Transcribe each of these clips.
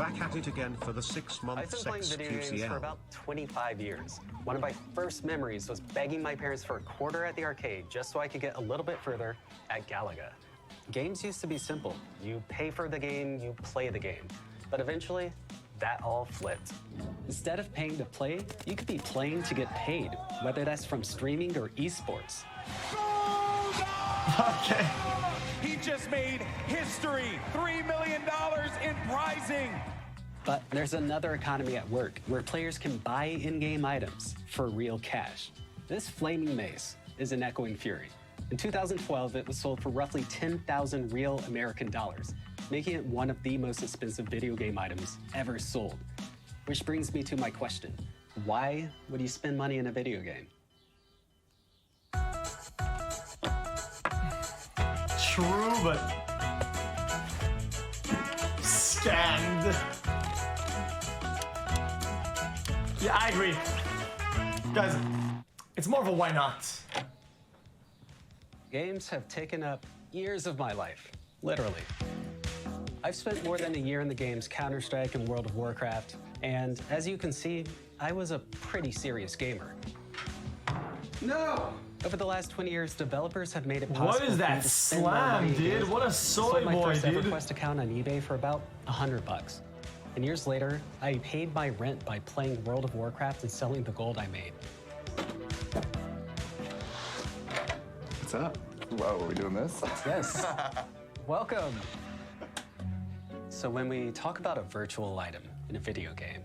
back at it again for the 6-month I've been playing video games for xQcl. about 25 years. One of my first memories was begging my parents for a quarter at the arcade just so I could get a little bit further at Galaga. Games used to be simple. You pay for the game, you play the game. But eventually, that all flipped. Instead of paying to play, you could be playing to get paid, whether that's from streaming or esports. Okay. He just made history. $3 million in prizing. But there's another economy at work where players can buy in-game items for real cash. This flaming mace is an echoing fury. In 2012, it was sold for roughly 10,000 real American dollars, making it one of the most expensive video game items ever sold. Which brings me to my question. Why would you spend money in a video game? True, but scammed. Yeah, I agree. Guys, it's more of a why not. Games have taken up years of my life, literally. I've spent more than a year in the games Counter-Strike and World of Warcraft, and as you can see, I was a pretty serious gamer. No! Over the last 20 years, developers have made it possible What is for you that to spend more money slam, in dude? games. What a I soy sold my boy, first ever dude. Quest account on eBay for about $100. And years later, I paid my rent by playing World of Warcraft and selling the gold I made. What's up? Whoa, are we doing this? Yes. Welcome. So when we talk about a virtual item in a video game,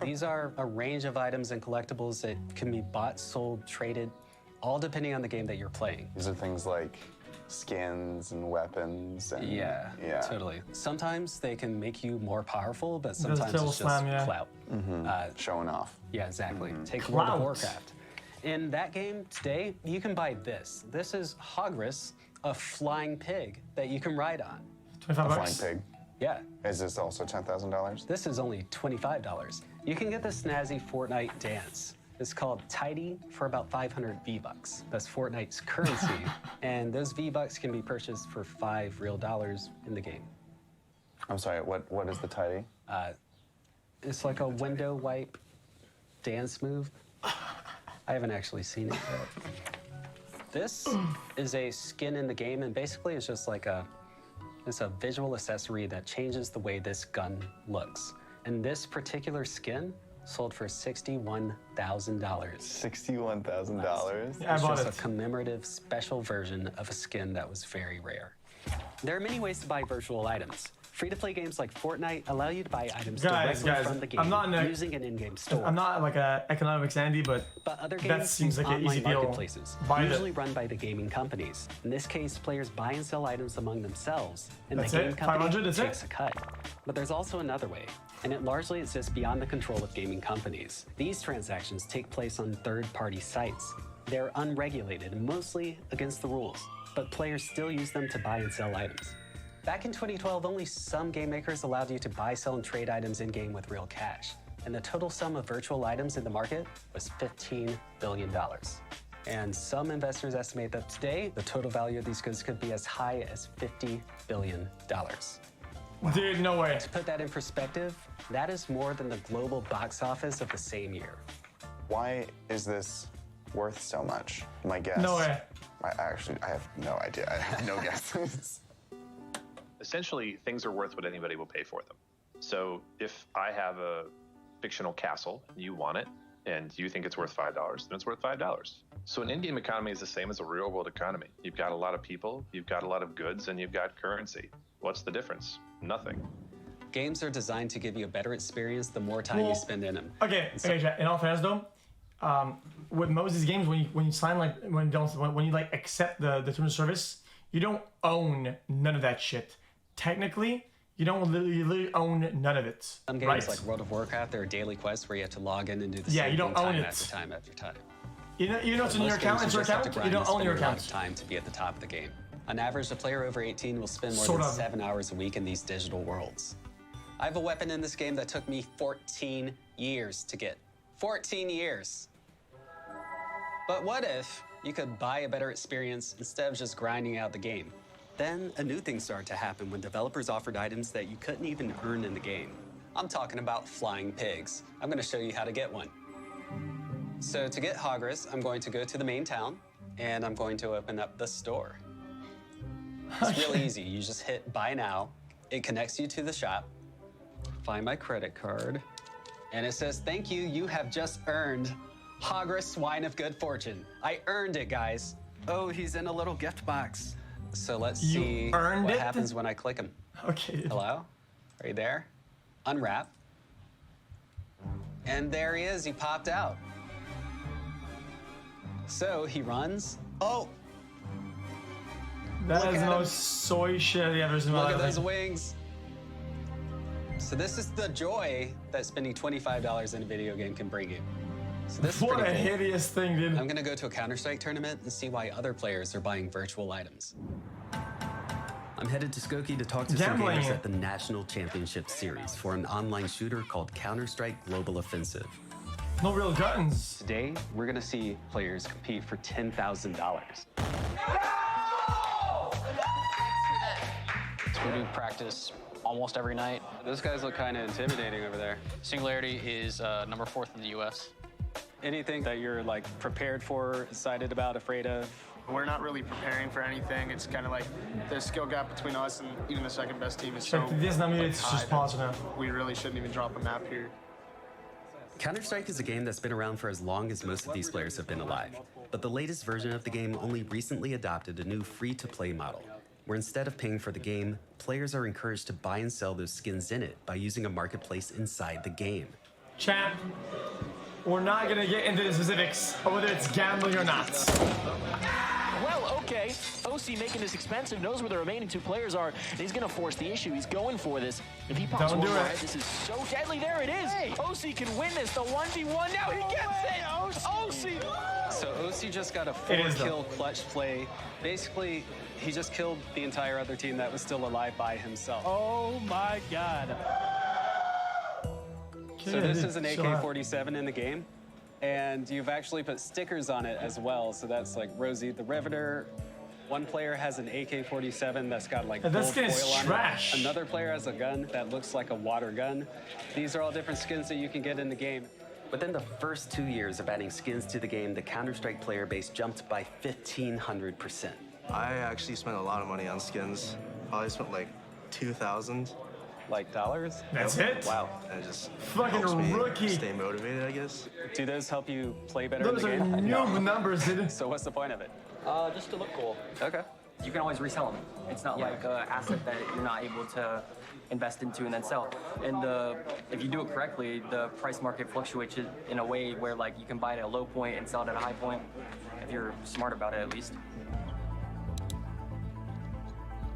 these are a range of items and collectibles that can be bought, sold, traded, all depending on the game that you're playing. These are things like skins and weapons and... Yeah, totally. Sometimes they can make you more powerful, but Does sometimes kill it's just slam, yeah. clout. Showing off. Yeah, exactly. Take World Clout. of Warcraft. In that game today, you can buy this. This is Hogris, a flying pig that you can ride on. 25 A bucks. flying pig. Yeah, Is this also $10,000? this is only $25. You can get the snazzy Fortnite dance. It's called Tidy for about 500 V-Bucks. That's Fortnite's currency, and those V-Bucks can be purchased for $5 real in the game. I'm sorry, what is the tidy? It's like a window wipe dance move. I haven't actually seen it yet. This is a skin in the game, and basically it's just like it's a visual accessory that changes the way this gun looks. And this particular skin sold for $61,000. $61,000? Yeah, I It's bought just it. a commemorative special version of a skin that was very rare. There are many ways to buy virtual items. Free-to-play games like Fortnite allow you to buy items Guys, directly from the game I'm not in a- using an in-game store. I'm not like a economics Andy, but But other that games seems use like an online easy deal. marketplaces, Buy it. usually run by the gaming companies. In this case, players buy and sell items among themselves, and That's the game it? company 500, that's takes it? a cut. But there's also another way, and it largely exists beyond the control of gaming companies. These transactions take place on third-party sites. They're unregulated and mostly against the rules, but players still use them to buy and sell items. Back in 2012, only some game makers allowed you to buy, sell, and trade items in-game with real cash. And the total sum of virtual items in the market was $15 billion. And some investors estimate that today, the total value of these goods could be as high as $50 billion. dude, no way. To put that in perspective, that is more than the global box office of the same year. Why is this worth so much? My guess. No way. I have no idea. I have no guesses. Essentially, things are worth what anybody will pay for them. So if I have a fictional castle, you want it, and you think it's worth $5, then it's worth $5. So an in-game economy is the same as a real-world economy. You've got a lot of people, you've got a lot of goods, and you've got currency. What's the difference? Nothing. Games are designed to give you a better experience the more time Well, you spend in them. Okay, in all fairness though, with most of these games, when you sign when you like accept the terms of service, you don't own none of that shit. Technically, you literally own none of it. Some games right? like World of Warcraft, there are daily quests where you have to log in and do the Yeah, same you don't thing own time it. after time after time. You know it's in your Most account, games it's your just have to account, grind you and don't own spend your a lot account. of time to be at the top of the game. On average, a player over 18 will spend more Sort than of. 7 hours a week in these digital worlds. I have a weapon in this game that took me 14 years to get. 14 years. But what if you could buy a better experience instead of just grinding out the game? Then a new thing started to happen when developers offered items that you couldn't even earn in the game. I'm talking about flying pigs. I'm going to show you how to get one. So to get Hogris, I'm going to go to the main town, and I'm going to open up the store. It's really easy. You just hit buy now. It connects you to the shop. Find my credit card. And it says, thank you, you have just earned Hogris Swine of Good Fortune. I earned it, guys. Oh, he's in a little gift box. So let's see what happens when I click him. Okay. Hello? Are you there? Unwrap. And there he is, he popped out. So he runs. Oh! That is the most soy shit I've ever seen in my life. Look at those wings. So this is the joy that spending $25 in a video game can bring you. So this is what a pretty cool. hideous thing, dude. I'm gonna go to a Counter-Strike tournament and see why other players are buying virtual items. I'm headed to Skokie to talk to some gamers at the National Championship Series for an online shooter called Counter-Strike Global Offensive. No real guns. Today, we're gonna see players compete for $10,000. We do practice almost every night. Those guys look kind of intimidating over there. Singularity is number 4th in the U.S. Anything that you're like prepared for, excited about, afraid of? We're not really preparing for anything. It's kind of like the skill gap between us and even the second best team is so This not me, it's high just pause now. we really shouldn't even drop a map here. Counter-Strike is a game that's been around for as long as most of these players have been alive. But the latest version of the game only recently adopted a new free-to-play model, where instead of paying for the game, players are encouraged to buy and sell those skins in it by using a marketplace inside the game. Chat, we're not gonna get into the specifics of whether it's gambling or not. Well, okay. OC making this expensive, knows where the remaining 2 players are, and he's gonna force the issue. He's going for this. If he pops one more head, this is so deadly. There it is. Hey. OC can win this. The 1v1. Now he gets it. OC. So OC just got a 4-kill clutch play. Basically, he just killed the entire other team that was still alive by himself. Oh my God. So this is an AK-47 in the game, and you've actually put stickers on it as well. So that's like Rosie the Riveter. One player has an AK-47 that's got like gold foil on it. Another player has a gun that looks like a water gun. These are all different skins that you can get in the game. Within the first 2 years of adding skins to the game, the Counter-Strike player base jumped by 1,500%. I actually spent a lot of money on skins. Probably spent like 2,000. Like dollars? That's it? Wow. And it just fucking helps me rookie. Stay motivated, I guess. Do those help you play better in Those the game? are new numbers, dude. So what's the point of it? Just to look cool. Okay. You can always resell them. It's not like an asset that you're not able to invest into and then sell. And if you do it correctly, the price market fluctuates in a way where like you can buy it at a low point and sell it at a high point, if you're smart about it at least.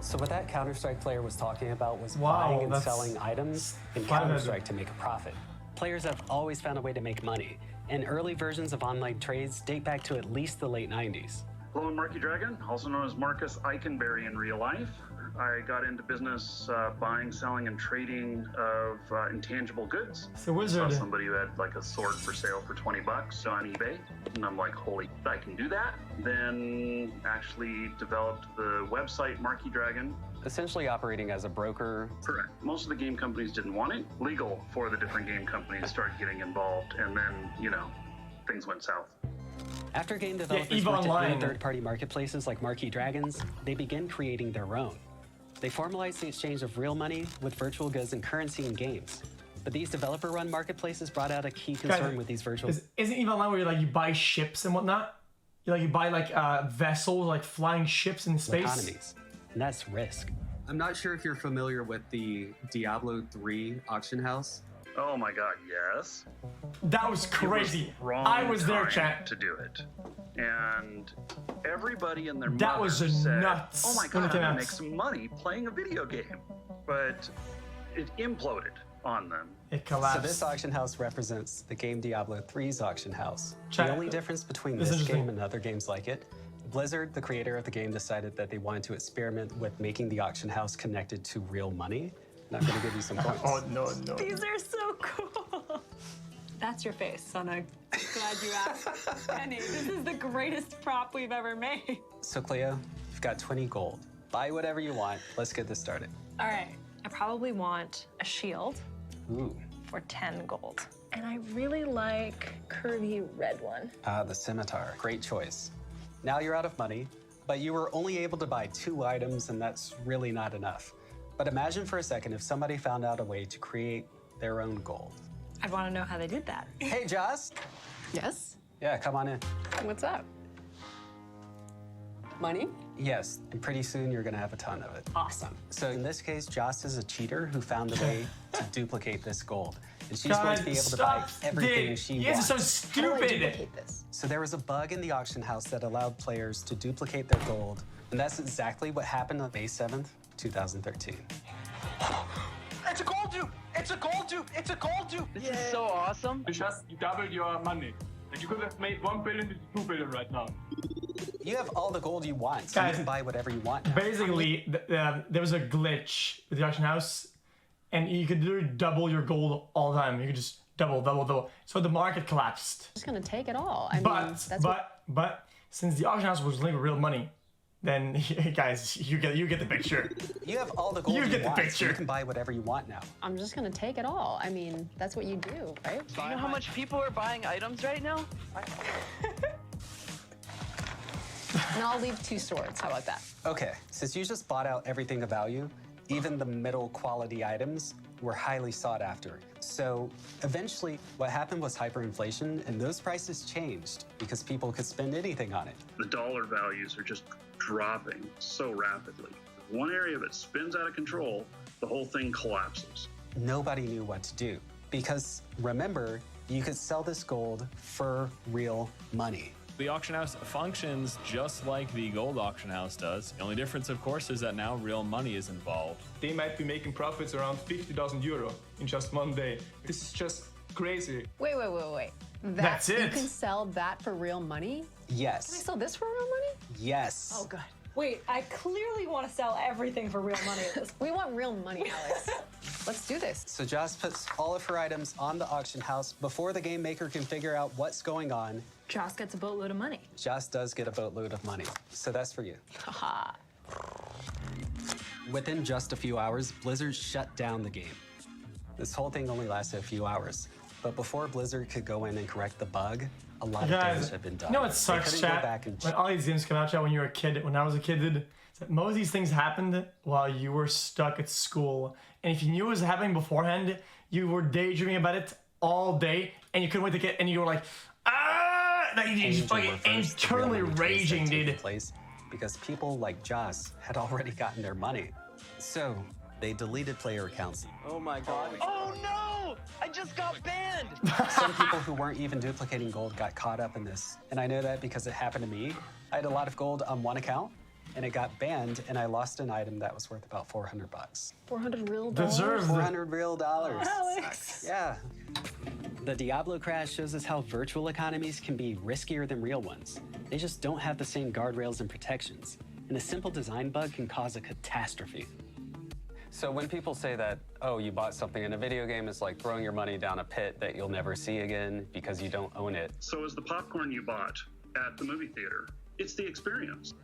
So what that Counter-Strike player was talking about was Wow, buying and that's selling items in Counter-Strike to make a profit. Players have always found a way to make money, and early versions of online trades date back to at least the late 90s. Hello, I'm Marky Dragon, also known as Marcus Eikenberry in real life. I got into business buying, selling, and trading of intangible goods. It's a wizard. Saw somebody who had like a sword for sale for 20 bucks on eBay, and I'm like, holy, I can do that. Then actually developed the website Marky Dragon. Essentially operating as a broker. Correct. Most of the game companies didn't want it. Legal for the different game companies started getting involved, and then, you know, things went south. After game developers worked at third-party marketplaces like Marquee Dragons, they began creating their own. They formalized the exchange of real money with virtual goods and currency in games. But these developer-run marketplaces brought out a key concern with these virtual... Isn't EVE Online where you buy ships and whatnot? You buy vessels, like flying ships in space? Economies. And that's risk. I'm not sure if you're familiar with the Diablo 3 auction house. Oh my god, yes. That was crazy. I was there, chat. To do it. And everybody and their that mother was said, nuts. oh my god, I'm gonna make some money playing a video game. But it imploded on them. It collapsed. So this auction house represents the game Diablo 3's auction house. Chat. The only difference between this game and other games like it, Blizzard, the creator of the game, decided that they wanted to experiment with making the auction house connected to real money. And I'm gonna give you some points. Oh, no. These are so cool. That's your face, son. I'm glad you asked. Penny, this is the greatest prop we've ever made. So Cleo, you've got 20 gold. Buy whatever you want. Let's get this started. All right, I probably want a shield. Ooh. For 10 gold. And I really like curvy red one. The scimitar. Great choice. Now you're out of money, but you were only able to buy 2 items, and that's really not enough. But imagine for a second if somebody found out a way to create their own gold. I'd want to know how they did that. Hey, Joss. Yes? Yeah, come on in. What's up? Money? Yes, and pretty soon you're gonna have a ton of it. Awesome. So in this case, Joss is a cheater who found a way to duplicate this gold. And she's going to be able to buy everything she wants. You guys are so stupid. So there was a bug in the auction house that allowed players to duplicate their gold. And that's exactly what happened on May 7th, 2013. It's a gold dupe! It's a gold dupe! It's a gold dupe! This is so awesome. You just doubled your money. Like you could have made 1 billion to 2 billion right now. You have all the gold you want, so Guys, you can buy whatever you want now. Basically, there was a glitch with the auction house, and you could literally double your gold all the time. You could just double. So the market collapsed. I'm just gonna take it all. I mean, But since the auction house was linked with real money, then guys, you get the picture. You have all the gold you get want, the picture. So you can buy whatever you want now. I'm just gonna take it all. I mean, that's what you do, right? Do you know how much people are buying items right now? And I'll leave 2 swords. How about that? Okay, since you just bought out everything of value, even the middle quality items were highly sought after. So eventually what happened was hyperinflation, and those prices changed because people could spend anything on it. The dollar values are just dropping so rapidly. If one area of it spins out of control, the whole thing collapses. Nobody knew what to do because remember, you could sell this gold for real money. The auction house functions just like the gold auction house does. The only difference, of course, is that now real money is involved. They might be making profits around 50,000 euro in just 1 day. This is just crazy. Wait. That's it. You can sell that for real money? Yes. Can I sell this for real money? Yes. Oh, good. Wait, I clearly want to sell everything for real money at this point. We want real money, Alex. Let's do this. So Joss puts all of her items on the auction house before the game maker can figure out what's going on. Joss gets a boatload of money. Joss does get a boatload of money. So that's for you. Haha. Within just a few hours, Blizzard shut down the game. This whole thing only lasted a few hours. But before Blizzard could go in and correct the bug, a lot of damage had been done. You know what sucks, chat? When all these games come out, chat, when you were a kid, when I was a kid, dude, most of these things happened while you were stuck at school. And if you knew it was happening beforehand, you were daydreaming about it all day, and you couldn't wait to get, and you were like, like you just fucking internally raging, dude. Because people like Joss had already gotten their money. So they deleted player accounts. Oh my god. Oh no! I just got banned! Some people who weren't even duplicating gold got caught up in this. And I know that because it happened to me. I had a lot of gold on one account, and it got banned, and I lost an item that was worth about 400 bucks. 400 real dollars? Deserved. 400 real dollars. Alex. Yeah. The Diablo crash shows us how virtual economies can be riskier than real ones. They just don't have the same guardrails and protections. And a simple design bug can cause a catastrophe. So when people say that, oh, you bought something in a video game, it's like throwing your money down a pit that you'll never see again because you don't own it. So is the popcorn you bought at the movie theater. It's the experience.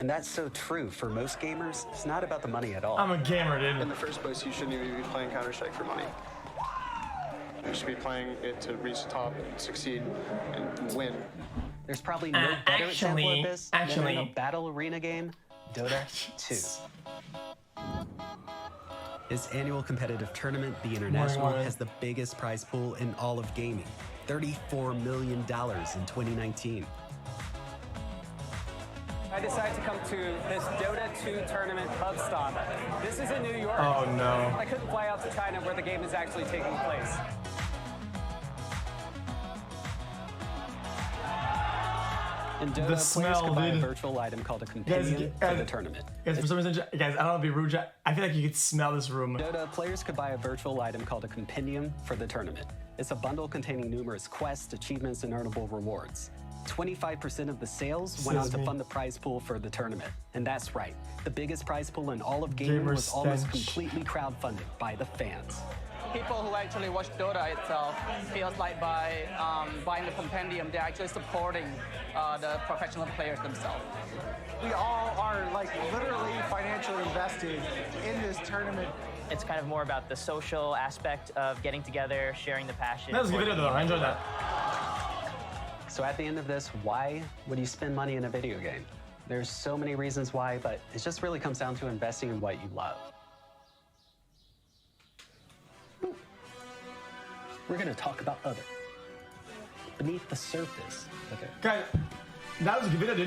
And that's so true. For most gamers, it's not about the money at all. I'm a gamer, dude. In the first place, you shouldn't even be playing Counter-Strike for money. You should be playing it to reach the top and succeed and win. There's probably no better example of this than in a battle arena game, Dota 2. Its annual competitive tournament, the International, has the biggest prize pool in all of gaming, $34 million in 2019. I decided to come to this Dota 2 tournament hub stop. This is in New York. Oh no. I couldn't fly out to China where the game is actually taking place. In Dota, players could buy a virtual item called a compendium for the tournament. Guys, for some reason, guys, I don't want to be rude, I feel like you could smell this room. Dota, players could buy a virtual item called a compendium for the tournament. It's a bundle containing numerous quests, achievements, and earnable rewards. 25% of the sales went on to fund the prize pool for the tournament. And that's right, the biggest prize pool in all of gaming was almost completely crowdfunded by the fans. People who actually watch Dota itself feels like by buying the compendium, they're actually supporting the professional players themselves. We all are like literally financially invested in this tournament It's kind of more about the social aspect of getting together, sharing the passion. That was a good video though, I enjoyed that. So at the end of this, why would you spend money in a video game? There's so many reasons why, but it just really comes down to investing in what you love. We're gonna talk about other, beneath the surface. Okay. Guys, that was a good video, dude.